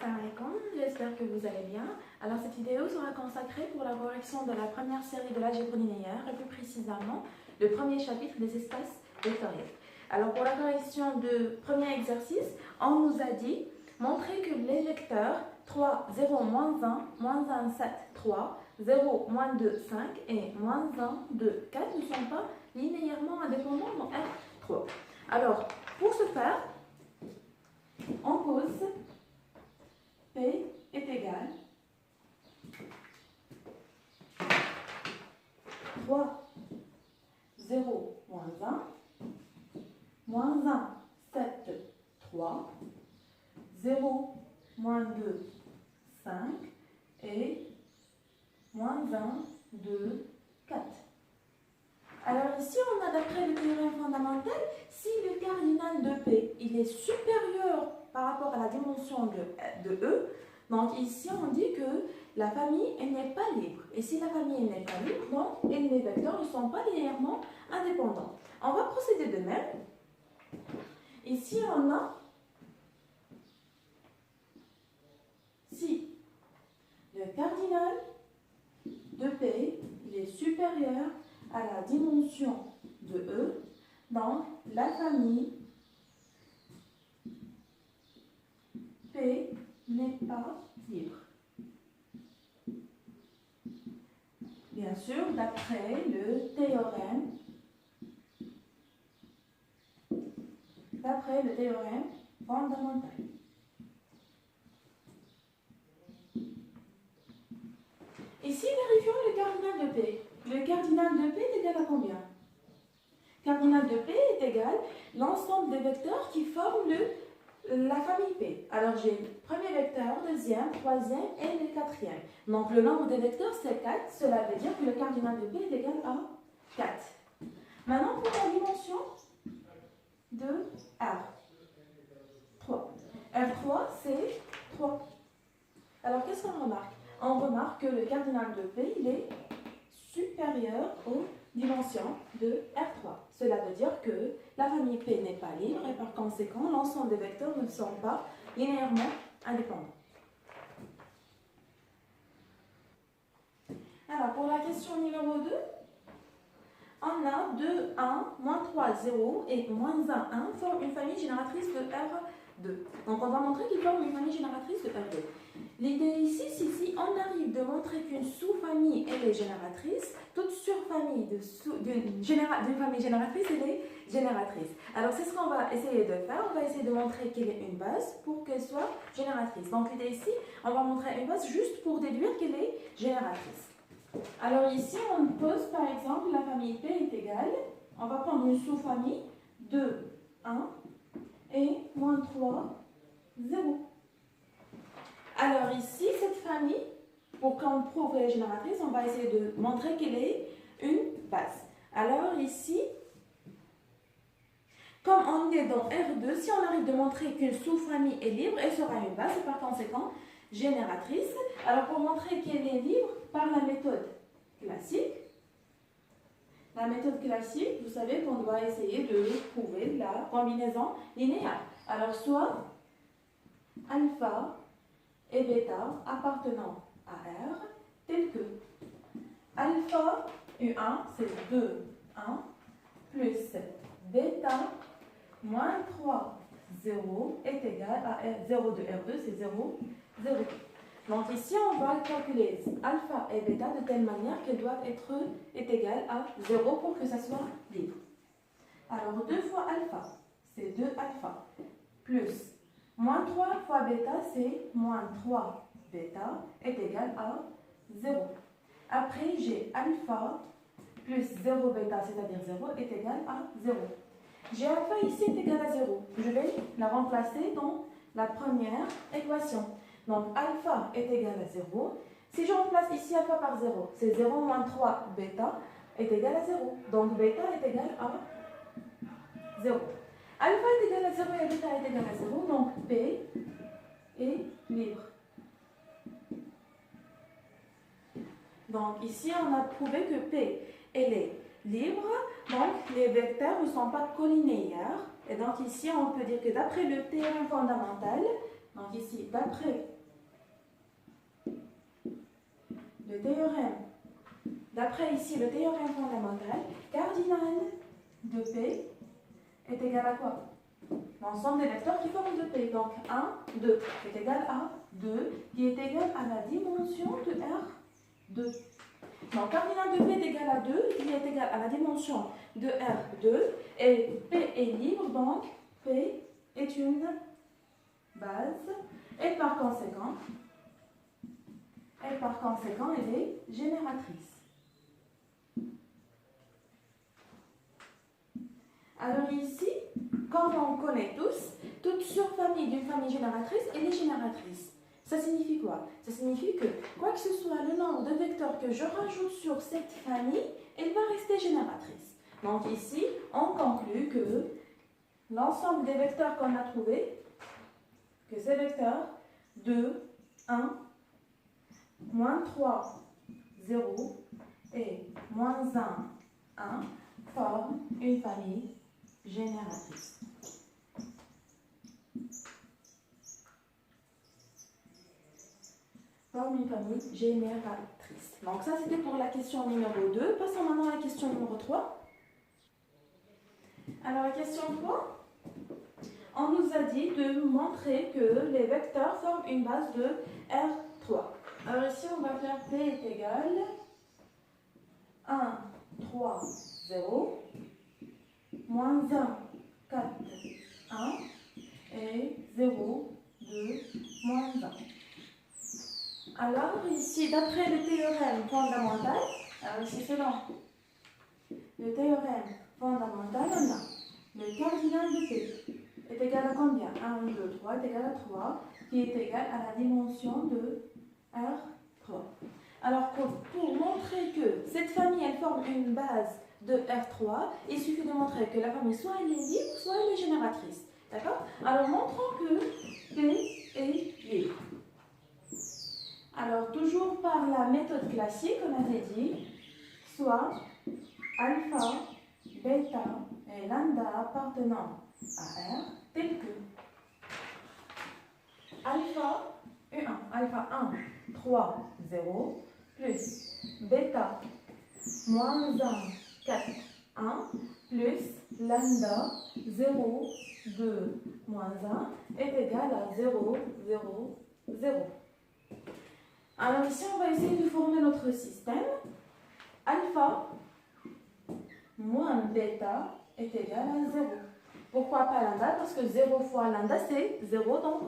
Assalamu alaikum, j'espère que vous allez bien. Alors cette vidéo sera consacrée pour la correction de la première série de l'algèbre linéaire et plus précisément le premier chapitre des espaces vectoriels. Alors pour la correction du premier exercice, on nous a dit montrer que les vecteurs 3, 0, moins 1, moins 1, 7, 3, 0, moins 2, 5 et moins 1, 2, 4 ne sont pas linéairement indépendants dans R3. Alors pour ce faire, on pose P est égal 3, 0, moins 1, moins 1, 7, 3, 0, moins 2, 5 et moins 1, 2, 4. Alors ici, on a d'après le théorème fondamental, si le cardinal de P il est supérieur par rapport à la dimension de E, donc ici on dit que la famille elle n'est pas libre. Et si la famille elle n'est pas libre, donc et les vecteurs ne sont pas linéairement indépendants. On va procéder de même. Ici on a si le cardinal de P il est supérieur à la dimension de E, donc la famille P n'est pas libre. Bien sûr, d'après le théorème fondamental. Ici, vérifions le cardinal de P. Le cardinal de P est égal à combien? Cardinal de P est égal à l'ensemble des vecteurs qui forment la famille P. Alors j'ai le premier vecteur, deuxième, troisième et le quatrième. Donc le nombre des vecteurs c'est 4. Cela veut dire que le cardinal de P est égal à 4. Maintenant pour la dimension de R3. R3 c'est 3. Alors qu'est-ce qu'on remarque? On remarque que le cardinal de P il est supérieur aux dimensions de R3. Cela veut dire que la famille P n'est pas libre et par conséquent, l'ensemble des vecteurs ne sont pas linéairement indépendants. Alors, pour la question numéro 2, on a 2, 1, moins 3, 0 et moins 1, 1 forment une famille génératrice de R2. Donc, on va montrer qu'ils forment une famille génératrice de R2. L'idée ici, c'est si on arrive de montrer qu'une sous-famille elle est génératrice, toute surfamille d'une famille génératrice elle est génératrice. Alors c'est ce qu'on va essayer de faire. On va essayer de montrer qu'elle est une base pour qu'elle soit génératrice. Donc l'idée ici, on va montrer une base juste pour déduire qu'elle est génératrice. Alors ici, on pose par exemple la famille P est égale, on va prendre une sous-famille 2, 1 et moins 3, 0. Alors ici, cette famille, pour qu'on prouve qu'elle est génératrice, on va essayer de montrer qu'elle est une base. Alors ici, comme on est dans R2, si on arrive de montrer qu'une sous-famille est libre, elle sera une base et par conséquent génératrice. Alors pour montrer qu'elle est libre par la méthode classique, vous savez qu'on doit essayer de prouver la combinaison linéaire. Alors soit alpha et bêta appartenant à R, tel que alpha U1, c'est 2, 1, plus bêta moins 3, 0 est égal à 0 de R2, c'est 0, 0. Donc ici, on va calculer alpha et bêta de telle manière qu'elles doivent être égales à 0 pour que ça soit libre. Alors 2 fois alpha, c'est 2 alpha, plus moins 3 fois bêta, c'est moins 3 bêta est égal à 0. Après, j'ai alpha plus 0 bêta, c'est-à-dire 0, est égal à 0. J'ai alpha ici est égal à 0. Je vais la remplacer dans la première équation. Donc, alpha est égal à 0. Si je remplace ici alpha par 0, c'est 0 moins 3 bêta est égal à 0. Donc, bêta est égal à 0. Alpha est égal à 0 et bêta est égal à 0, donc P est libre. Donc ici, on a prouvé que P elle est libre, donc les vecteurs ne sont pas collinéaires. Et donc ici, on peut dire que d'après le théorème fondamental, donc ici, d'après le théorème, d'après ici le théorème fondamental, cardinal de P est égal à quoi? L'ensemble des vecteurs qui forment de P. Donc 1, 2 est égal à 2, qui est égal à la dimension de R2. Donc cardinal de P est égal à 2, qui est égal à la dimension de R2, et P est libre, donc P est une base, et par conséquent, elle est génératrice. Alors ici, comme on connaît tous, toute surfamille d'une famille génératrice, elle est génératrice. Ça signifie quoi? Ça signifie que, quoi que ce soit le nombre de vecteurs que je rajoute sur cette famille, elle va rester génératrice. Donc ici, on conclut que l'ensemble des vecteurs qu'on a trouvés, que ces vecteurs 2, 1, moins 3, 0 et moins 1, 1 forment une famille génératrice. Forme une famille génératrice. Donc ça c'était pour la question numéro 2. Passons maintenant à la question numéro 3. Alors la question 3, on nous a dit de montrer que les vecteurs forment une base de R3. Alors ici on va faire P est égal 1, 3, 0, moins 1, 4, 1 et 0, 2, moins 1. Alors ici, d'après le théorème fondamental, alors ici selon le théorème fondamental, on a le cardinal de P est égal à combien? 1, 2, 3 est égal à 3, qui est égal à la dimension de R3. Alors pour montrer que cette famille elle forme une base de R3, il suffit de montrer que la famille soit elle est libre, soit elle est génératrice. D'accord? Alors montrons que P est libre. Alors, toujours par la méthode classique, on avait dit, soit alpha, bêta et lambda appartenant à R, tel que alpha, U1, alpha 1, 3, 0, plus bêta, moins 1, 4, 1, plus lambda, 0, 2, moins 1, est égal à 0, 0, 0. Alors ici, on va essayer de former notre système. Alpha moins bêta est égal à 0. Pourquoi pas lambda? Parce que 0 fois lambda, c'est 0, donc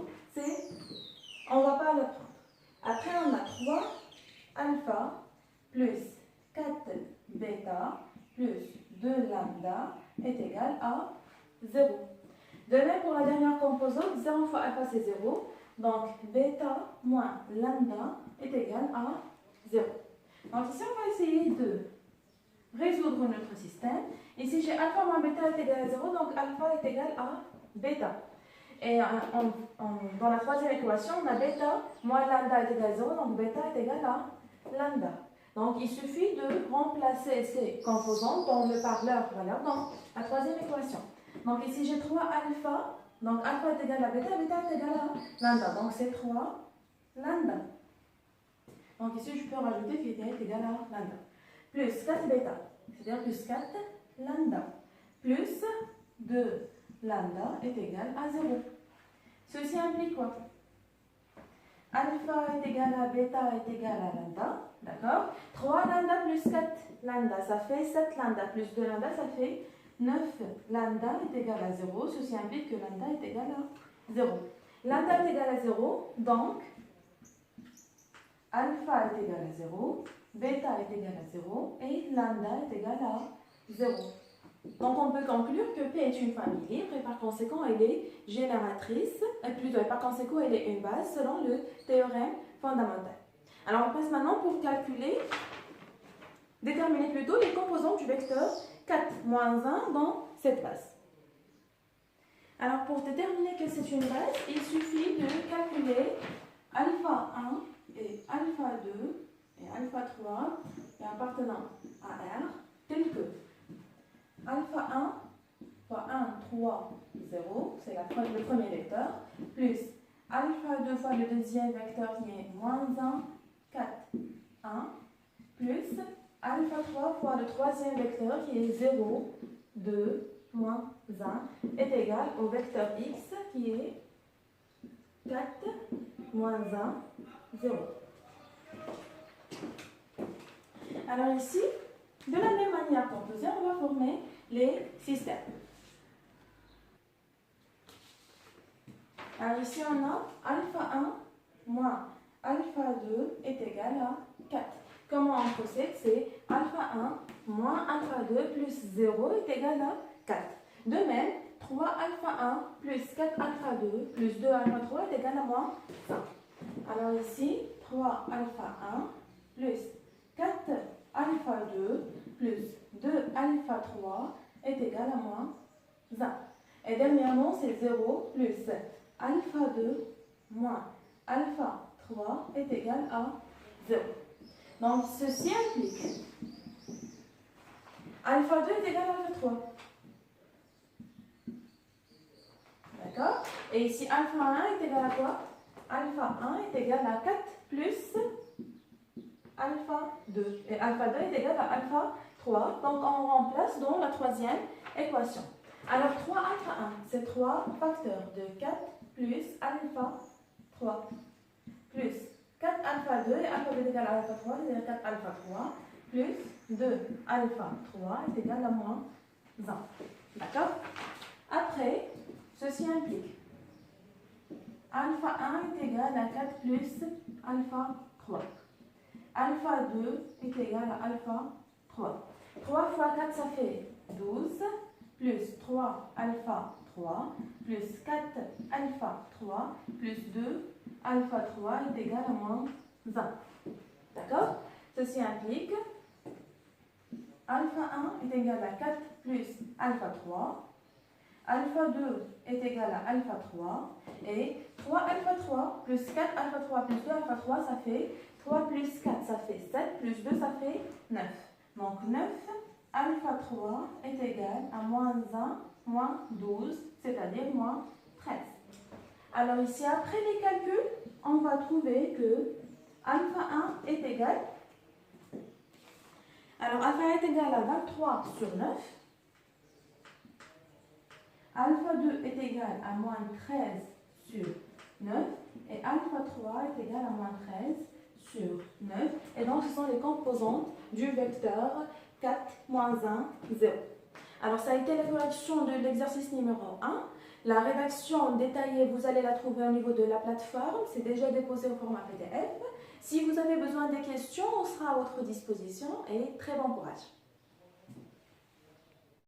on ne va pas le prendre. Après, on a 3 alpha plus 4 bêta plus 2 lambda est égal à 0. De même pour la dernière composante, 0 fois alpha, c'est 0. Donc, bêta moins lambda est égal à 0. Donc, ici, on va essayer de résoudre notre système. Ici, j'ai alpha moins bêta est égal à 0, donc alpha est égal à bêta. Et dans la troisième équation, on a bêta moins lambda est égal à 0, donc bêta est égal à lambda. Donc, il suffit de remplacer ces composantes dans le parleur valeur dans la troisième équation. Donc, ici, j'ai 3 alpha. Donc, alpha est égal à bêta, bêta est égal à lambda. Donc, c'est 3 lambda. Donc, ici, je peux rajouter qui est égal à lambda. Plus 4 bêta, c'est-à-dire plus 4 lambda. Plus 2 lambda est égal à 0. Ceci implique quoi? Alpha est égal à bêta est égal à lambda. D'accord? 3 lambda plus 4 lambda, ça fait 7 lambda. Plus 2 lambda, ça fait 9 lambda est égal à 0, ceci implique que lambda est égal à 0. Lambda est égal à 0, donc alpha est égal à 0, bêta est égal à 0 et lambda est égal à 0. Donc on peut conclure que P est une famille libre et par conséquent elle est génératrice, plutôt et par conséquent elle est une base selon le théorème fondamental. Alors on passe maintenant pour déterminer plutôt les composantes du vecteur 4 moins 1 dans cette base. Alors pour déterminer que c'est une base, il suffit de calculer alpha 1 et alpha 2 et alpha 3 et appartenant à R tel que alpha 1 fois 1, 3, 0, c'est le premier vecteur, plus alpha 2 fois le deuxième vecteur qui est moins 1, 4, 1 plus alpha 3 fois le troisième vecteur qui est 0, 2, moins 1 est égal au vecteur x qui est 4, moins 1, 0. Alors ici, de la même manière qu'on faisait, on va former les systèmes. Alors ici, on a alpha 1 moins alpha 2 est égal à 4. Comment on procède? C'est alpha 1 moins alpha 2 plus 0 est égal à 4. De même, 3 alpha 1 plus 4 alpha 2 plus 2 alpha 3 est égal à moins 100. Alors ici, 3 alpha 1 plus 4 alpha 2 plus 2 alpha 3 est égal à moins 1. Et dernièrement, c'est 0 plus alpha 2 moins alpha 3 est égal à 0. Donc, ceci implique alpha 2 est égal à alpha 3. D'accord? Et ici, alpha 1 est égal à quoi? Alpha 1 est égal à 4 plus alpha 2. Et alpha 2 est égal à alpha 3. Donc, on remplace dans la troisième équation. Alors, 3 alpha 1, c'est 3 facteurs de 4 plus alpha 3 plus 4 alpha 2 et alpha 2 est égal à alpha 3, c'est 4 alpha 3 plus 2 alpha 3 est égal à moins 1. D'accord? Après, ceci implique alpha 1 est égal à 4 plus alpha 3. Alpha 2 est égal à alpha 3. 3 fois 4, ça fait 12, plus 3 alpha 3, plus 4 alpha 3, plus 2 alpha 3 est égal à moins 1. D'accord? Ceci implique alpha 1 est égal à 4 plus alpha 3. Alpha 2 est égal à alpha 3. Et 3 alpha 3 plus 4 alpha 3 plus 2 alpha 3, ça fait 3 plus 4, ça fait 7, plus 2, ça fait 9. Donc 9 alpha 3 est égal à moins 1, moins 12, c'est-à-dire moins 13. Alors ici, après les calculs, on va trouver que alpha 1 est égal. Alors alpha est égal à 23 sur 9. Alpha 2 est égal à moins 13 sur 9. Et alpha 3 est égal à moins 13 sur 9. Et donc, ce sont les composantes du vecteur 4, moins 1, 0. Alors, ça a été la correction de l'exercice numéro 1. La rédaction détaillée, vous allez la trouver au niveau de la plateforme. C'est déjà déposé au format PDF. Si vous avez besoin des questions, on sera à votre disposition et très bon courage.